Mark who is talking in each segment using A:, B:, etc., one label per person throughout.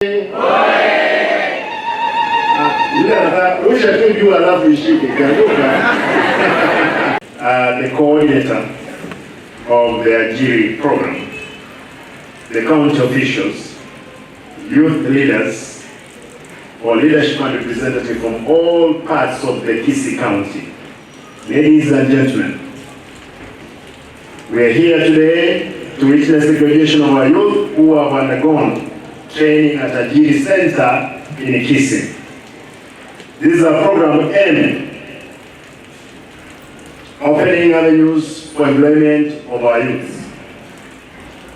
A: The coordinator of the Ajiry program, the county officials, youth leaders, or leadership and representatives from all parts of the Kisii County. Ladies and gentlemen, we are here today to witness the graduation of our youth who have undergone training at Ajiry Center in Kisii. This is a program aimed opening avenues for employment of our youth.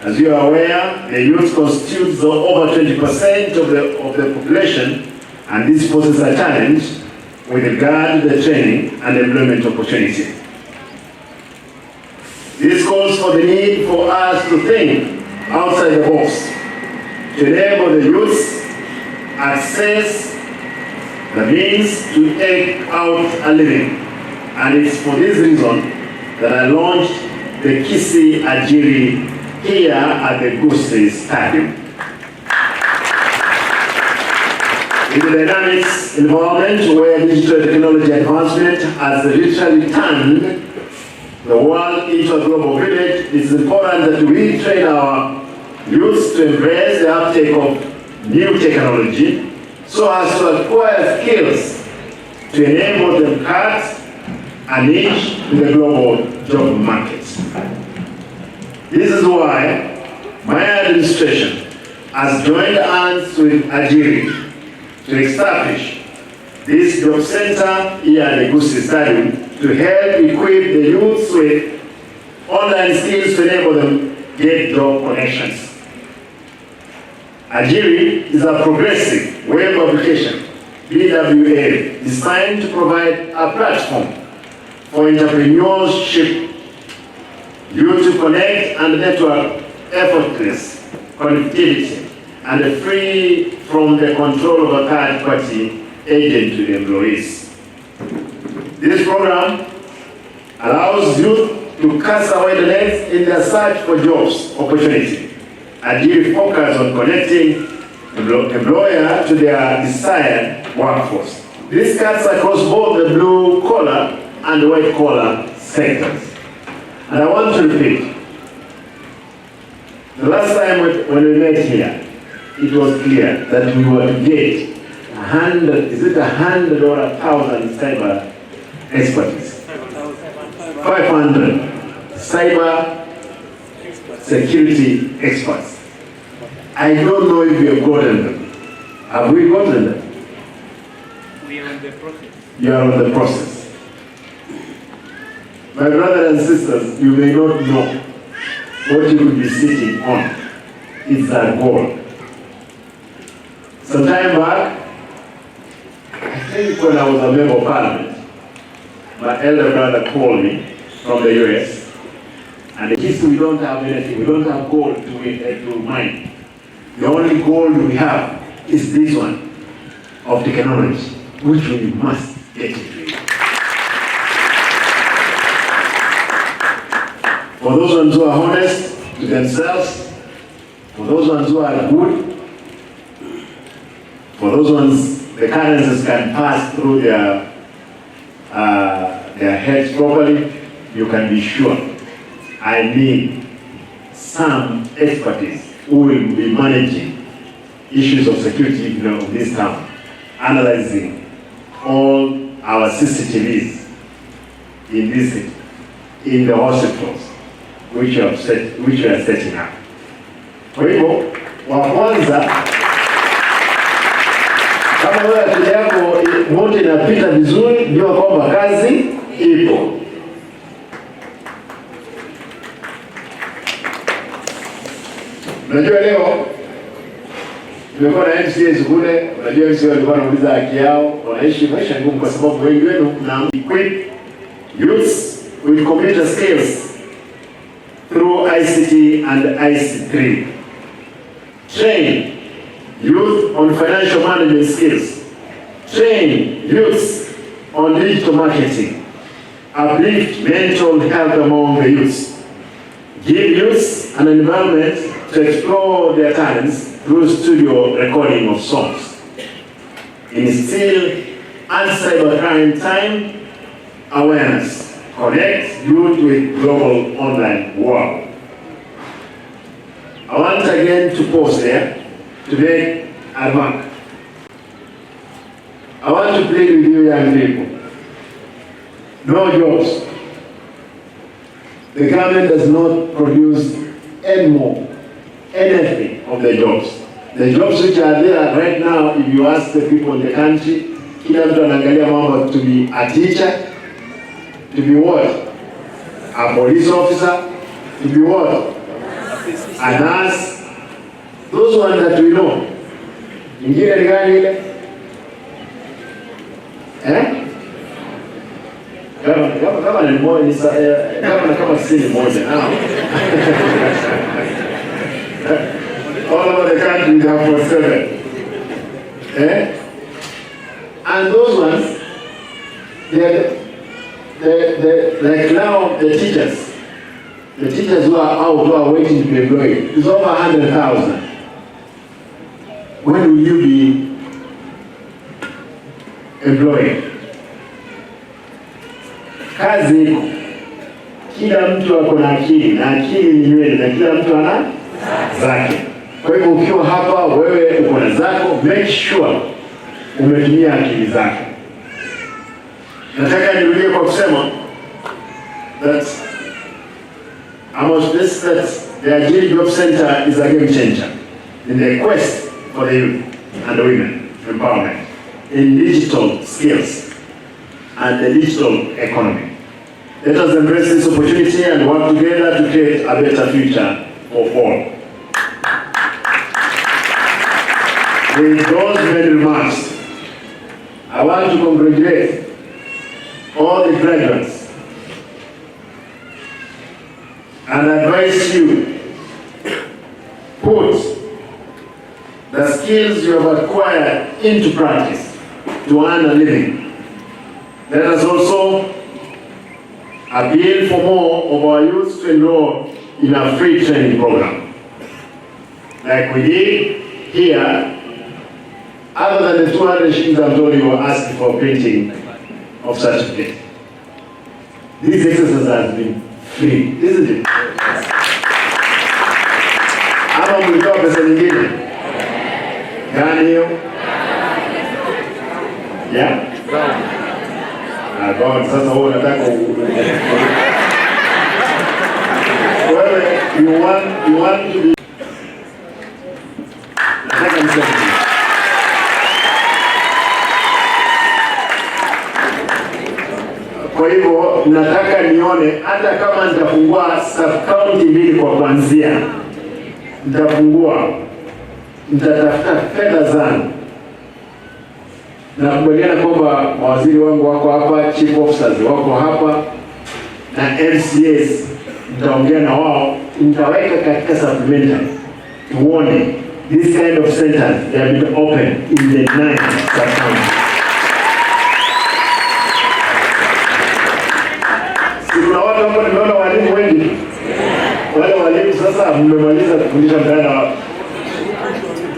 A: As you are aware, the youth constitutes over 20% of the population, and this poses a challenge with regard to the training and employment opportunity. This calls for the need for us to think outside the box to enable the youth access the means to take out a living. And it's for this reason that I launched the Kisii Ajiry here at the Kisii Stadium. In the dynamics environment where digital technology advancement has literally turned the world into a global village, it's important that we train our youth to embrace the uptake of new technology so as to acquire skills to enable them cut a niche in the global job market. This is why my administration has joined hands with Ajiry to establish this job center here at the Kisii Stadium to help equip the youth with online skills to enable them get job connections. Ajiry is a progressive web application, BWA, designed to provide a platform for entrepreneurship, you to connect and network effortless connectivity and free from the control of a third-party agent to the employees. This program allows youth to cast away the nets in their search for jobs opportunity. Ajiry focus on connecting employer to their desired workforce. This cuts across both the blue collar and white collar sectors. And I want to repeat, the last time when we met here, it was clear that we were to get 100, is it 100 or 1,000 cyber experts? 500 cyber security experts. I don't know if we have gotten them. Have we gotten them?
B: We are in the process.
A: You are on the process. My brothers and sisters, you may not know what you will be sitting on. It's our goal. Some time back, I think when I was a member of parliament, my elder brother called me from the US, and he said, we don't have anything, we don't have gold to mine. The only gold we have is this one of technology, which we must get it. For those ones who are honest to themselves, for those ones who are good, for those ones the currencies can pass through their heads properly, you can be sure I need some expertise who will be managing issues of security of this town, analyzing all our CCTVs in the hospitals which we are setting up. Kwa hivyo, wa kwanza, kama wewe akili yako moto inapita vizuri, jua kwamba kazi ipo. Unajua leo tumekuwa na MCAs kule, unajua MCA walikuwa wanauliza haki yao, wanaishi maisha ngumu kwa sababu wengi wenu na equip youths with computer skills through ICT and IC3. Train youth on financial management skills. Train youths on digital marketing. Uplift mental health among the youths. Give youths an environment to explore their talents through studio recording of songs. Instill anti-cybercrime time awareness. Connect youth with global online world. I want again to pause there to make a remark. I want to plead with you young people. No jobs. The government does not produce anything of the jobs. The jobs which are there right now, if you ask the people in the country, kila mtu anaangalia mambo to be a teacher, to be what? A police officer, to be what? A nurse. Those ones that we know. Ingine ni gani ile? Kama ni moja, kama sisi moja. All over the country we have for 7. And those ones, like now the teachers who are out, who are waiting to be employed, is over 100,000. When will you be employed? Kazi iko. Kila mtu ako na akili, na akili ni nywele, na kila mtu ana zake. Kwa hivyo ukiwa hapa, wewe uko na zako, make sure umetumia akili zako. Nataka nirudie kwa kusema that the Ajiry Job Center is a game changer in the quest for the youth and the women empowerment in digital skills and the digital economy. Let us embrace this opportunity and work together to create a better future for all. With those many remarks, I want to congratulate all the graduates and advise you put the skills you have acquired into practice to earn a living. Let us also appeal for more of our youth to enroll in a free training program, like we did here. Other than the 200 shillings I'm told you were asking for printing of certificate. This exercise has been free, isn't it? Ama mlitoa pesa nyingine? Gani hiyo? Yeah? God, sasa wewe unataka wewe you want to be. Nataka niseme kwa hivyo nataka nione hata kama nitafungua sub-county mbili kwa kuanzia, nitatafuta fedha zangu na kubaliana kwamba mawaziri wangu wako hapa, chief officers wako hapa na MCAs, nitaongea na wao, nitaweka katika supplementary tuone this kind of centers they have been open in the 9 sub-counties. Kuna watu ambao nimeona walimu wengi. Wale walimu sasa mmemaliza kufundisha mtaala wapi?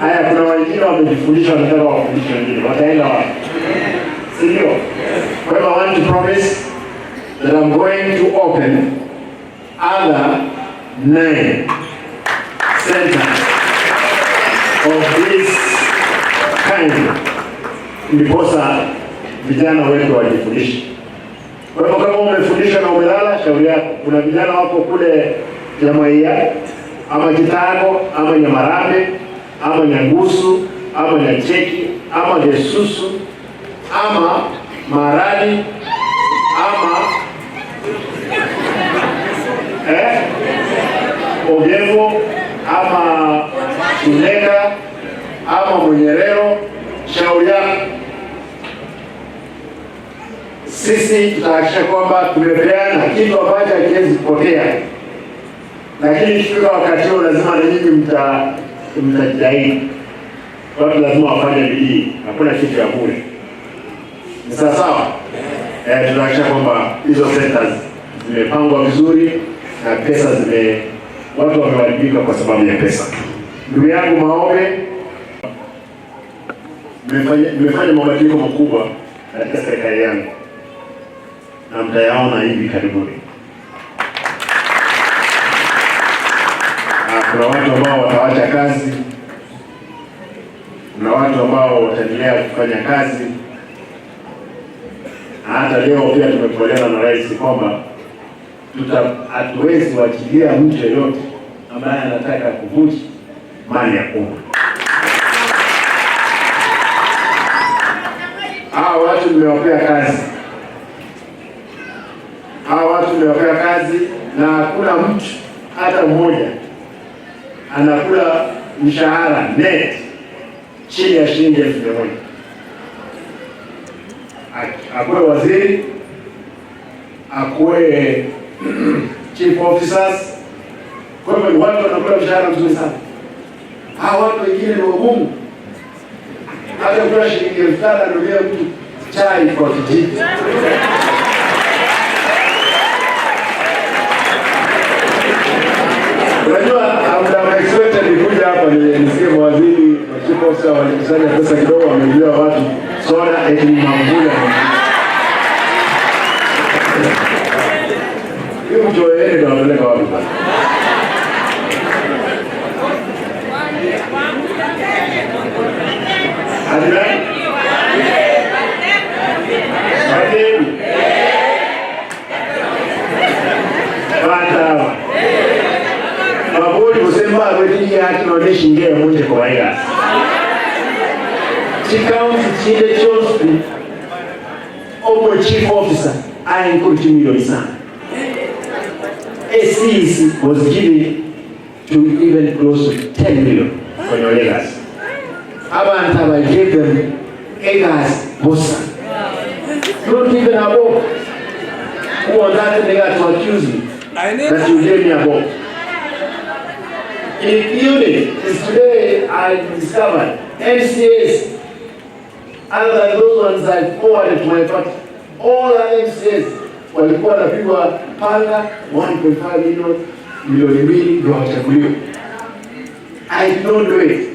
A: Haya, kuna wengine wamejifundisha wanataka wafundishe wengine. Wataenda wapi? Si ndio? Kwa hivyo I want to promise that I'm going to open other 9 centers of this kind. Ndiposa vijana wetu wajifundishe. Kwa hivyo kama umefundishwa na umelala, shauri yako. Kuna vijana wako kule Jamaia, ama Kitako, ama Nyamarambe, ama Nyangusu, ama Nyacheki, ama Gesusu, ama Maradi, ama Ogevo, ama Uneka, ama Munyerero, shauri yako. Sisi tutahakikisha kwamba tumepeana kitu ambacho hakiwezi kupotea, lakini ikifika wakati huo lazima na nyinyi mtajitahidi. Watu lazima wafanye bidii, hakuna kitu ya bure. Ni sawa sawa? Tutahakikisha kwamba hizo centers zimepangwa vizuri na pesa watu wamewajibika kwa sababu ya pesa. Ndugu yangu Maombe, mmefanya mabadiliko makubwa katika serikali yangu na mtayaona hivi karibuni. Kuna watu ambao watawacha kazi, kuna watu ambao wataendelea kufanya kazi. Hata leo pia tumekubaliana na rais kwamba hatuwezi kuachilia mtu yeyote ambaye anataka kuvuja mali ya umma. Hao watu nimewapea kazi. Na hakuna mtu hata mmoja anakula mshahara net chini ya shilingi 1,000. Akuwe waziri, akuwe chief officers. Kwa hivyo watu wanakula mshahara mzuri sana. Hawa watu wengine ni wagumu. Hata kwa shilingi 5,000 ndio mtu chai kwa kijiji. Unajua muda expected nikuja hapa nisikie waziri na chief officer walikusanya pesa kidogo, wamejua watu soda eti mamvula. Hiyo mjoe ndio wanapeleka wapi bwana? Simba wedi ya tunaonesha ngie mmoja kwa hiya. Chikaunti chile chosi omo chief officer ainkuti milioni sana. SCs was given to even close to 10 million for your legacy. Abantu I gave them acres bossa. Not even a book. Who on that they got to accuse me that you gave me a book. Including is today I discovered MCAs other than those ones I forwarded to my party. All the MCAs walikuwa wanapigwa panga 1.5 milioni 2 ndio wachaguliwe. I don't do it.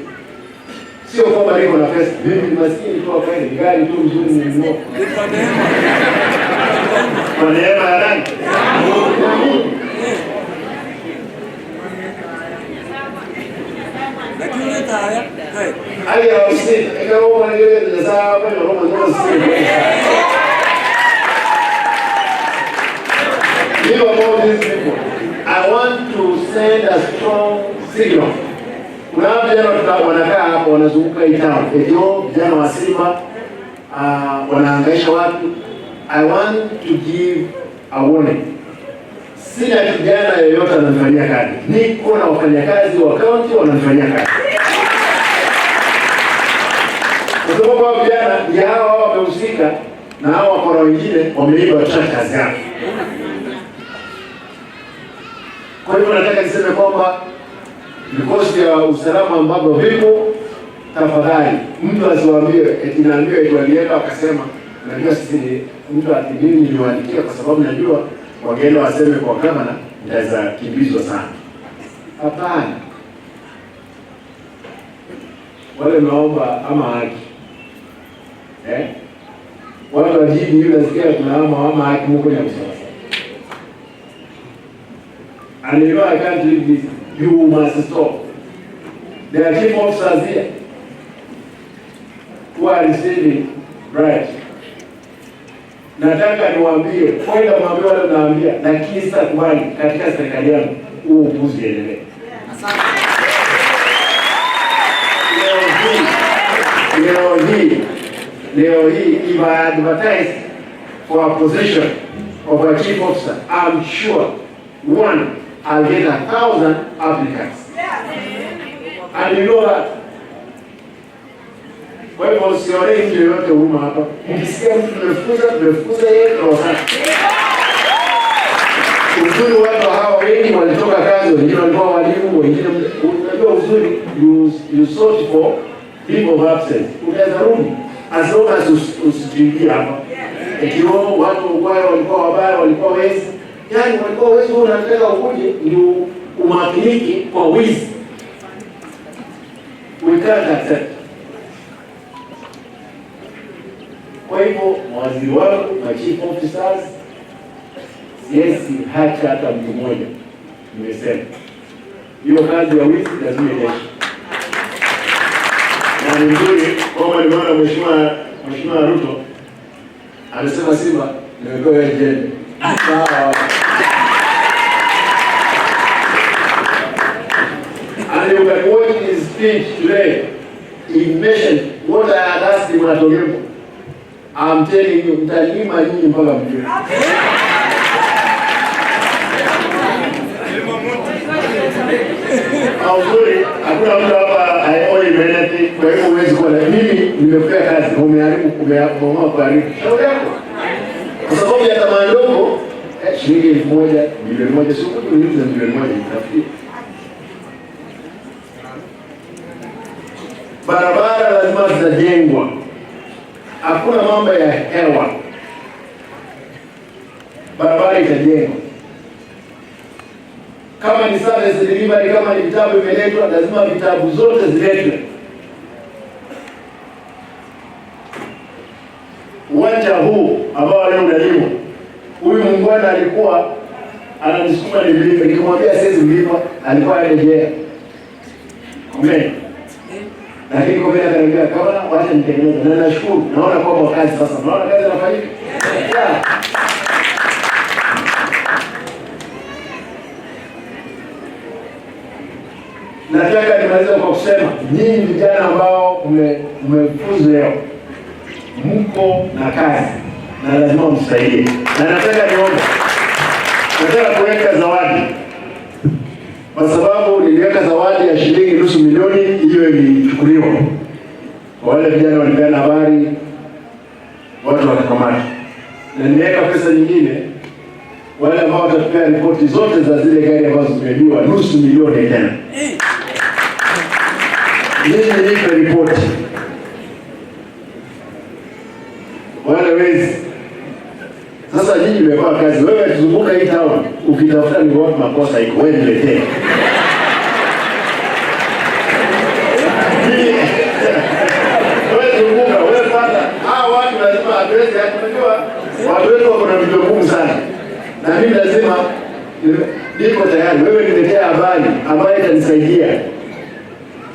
A: Sio kwamba niko na pesa. Mimi ni maskini tu hapa, ni gari tu mzuri nilinunua. Kwa neema ya nani? I have seen, I go over here to the side, I don't know what's about these people. I want to send a strong signal. Kuna vijana wanakaa hapo wanazunguka itao. Eti vijana wa Simba wanahangaisha watu. I want to give a warning. Sina kijana yeyote ananifanyia kazi. Niko na wafanyakazi wa county wananifanyia kazi. Kwa sababu hao vijana ya hao wamehusika na hao wakora wengine wameiba kazi yao. Kwa hivyo nataka niseme kwamba vikosi vya usalama ambavyo vipo, tafadhali mtu asiwaambie eti naambiwa eti walienda wakasema najua sisi mtu atibini niliwaandikia kwa sababu najua wageenda waseme kwa gavana nitaweza kimbizwa sana. Hapana. Wale naomba ama haki. Wale wajibu yule nasikia tunaama haki Mungu ni msawa. And you know I can't leave this. You must stop. There are chief officers here who are receiving bribes. Nataka niwaambie, kwenda mwambie wale naambia, lakini sasa kubali katika serikali yangu huo upuzi endelee. Leo hii, if I advertise for a position of a chief officer, I'm sure I'll get 1,000 applicants. And you know that. Kwa hivyo usione nje yote huruma hapa. Ukisikia mtu tumefukuza yeye rosa. Uzuri watu hawa wengi walitoka kazi, wengine walikuwa walimu, wengine unajua uzuri you sort for leave of absence. Unaweza rudi as long as usijiingia hapa. Ikiwa watu walikuwa wabaya, walikuwa wezi. Yaani walikuwa wezi, unataka ukuje ni umakiniki kwa wizi. We can't accept. Kwa hivyo mawaziri wangu, ma chief officers, siwezi hata mtu mmoja. Nimesema hiyo kazi ya wizi lazima iendeshwe. Na ni nzuri kama nimeona Mheshimiwa Ruto anasema Simba nimepewa jembe. Sawa. And you can watch his speech today. He mentioned what I had asked him at Ogembo. I'm telling you, mtalima nyinyi mpaka mjue. Uzuri, hakuna mtu hapa aoi benefit, kwa hivyo huwezi kuwa na mimi nimekupa kazi, umeharibu kuharibu. Shauri yako. Kwa sababu ya tamaa ndogo, shilingi 1,000, milioni 1, sio kitu ni milioni 1 itafikia. Barabara lazima zitajengwa. Hakuna mambo ya hewa. Barabara itajengwa. Kama ni service delivery, kama ni vitabu vimeletwa, lazima vitabu zote ziletwe. Uwanja huu ambao leo unalipwa, huyu muungwana alikuwa ananisukuma nilipe, nikimwambia siwezi mlipa, alikuwa anarejea. Amen. Lakini kwa vile ananiambia kama wacha nitengeneze, na nashukuru, naona kwamba kazi sasa, naona kazi inafanyika. Yeah. Nataka nimalize kwa kusema nyinyi vijana ambao mmefuzu leo, mko na kazi na lazima msaidie. Na nataka niombe, nataka kuweka zawadi, kwa sababu niliweka zawadi ya shilingi nusu milioni, hiyo ilichukuliwa. Wale vijana walipeana habari, watu wakakamata. Na nimeweka pesa nyingine, wale ambao watatupea ripoti zote za zile gari ambazo zimeibiwa, nusu milioni tena. Nyinyi nipe ripoti. Wale wezi. Sasa nyinyi mmepaa kazi. Wewe tuzunguka hii town, ukitafuta ni wapi makosa iko, wewe niletee. Wewe zunguka, wewe pata. Watu lazima address yako. Unajua watu wetu wako na vitu ngumu sana. Na mimi lazima niko tayari. Wewe niletea habari ambayo itanisaidia.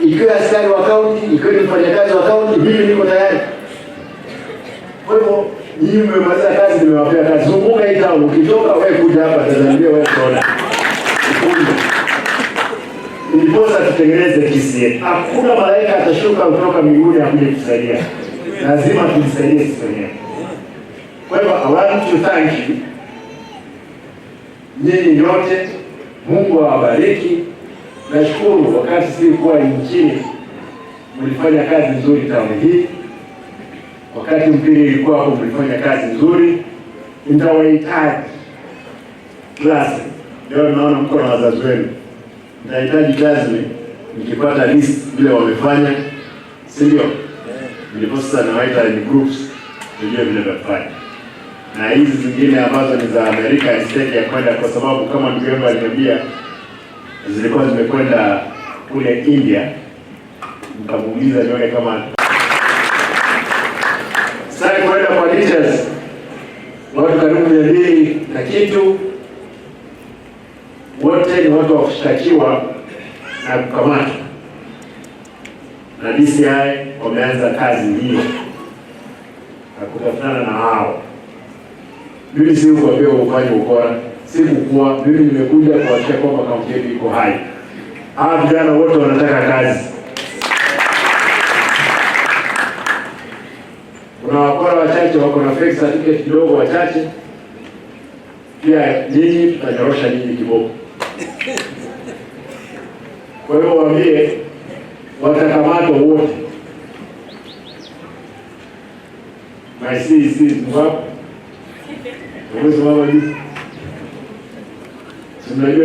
A: Ikiwa askari wa kaunti, ikiwa ni mfanyakazi wa kaunti, mimi niko tayari. Kwa hivyo, nyinyi mmemaliza kazi, nimewapea kazi. Zunguka hii town, ukitoka wewe kuja hapa, tazamia wewe tuone. Ndiposa tutengeneze kisi. Hakuna malaika atashuka kutoka mbinguni akuje kusaidia. Lazima tujisaidie sisi wenyewe. Kwa hivyo, I want to thank you. Nyinyi nyote, Mungu awabariki. Nashukuru wakati sikuwa nchini mlifanya kazi nzuri tauni hii. Wakati mpili ilikuwa hapo mlifanya kazi nzuri. Nitawahitaji klasi. Leo naona mko na wazazi wenu. Nitahitaji klasi nikipata list vile wamefanya. Si ndio? Niliposta na waita in groups ndio vile wamefanya. Na hizi zingine ambazo ni za Amerika instead ya kwenda, kwa sababu kama ndugu yangu aliniambia zilikuwa zimekwenda kule India, nikamuuliza nione kama sasa kwenda kwa teachers watu karibu 200 na kitu, wote ni watu wa kushtakiwa na kukamatwa, na DCI wameanza kazi hiyo na kutafutana na hao. Mimi si kuambia ufanye ukora, si kukua. Mimi nimekuja kuhakikisha kwamba kaunti yetu iko hai. Hawa vijana wote wanataka kazi. Kuna wakora wachache wako na fake certificate kidogo wachache. Pia nyinyi tutanyorosha nyinyi kiboko. Kwa hiyo waambie watakamatwa wote. Maisi ngapi? Uwezo wao ni. Tunajua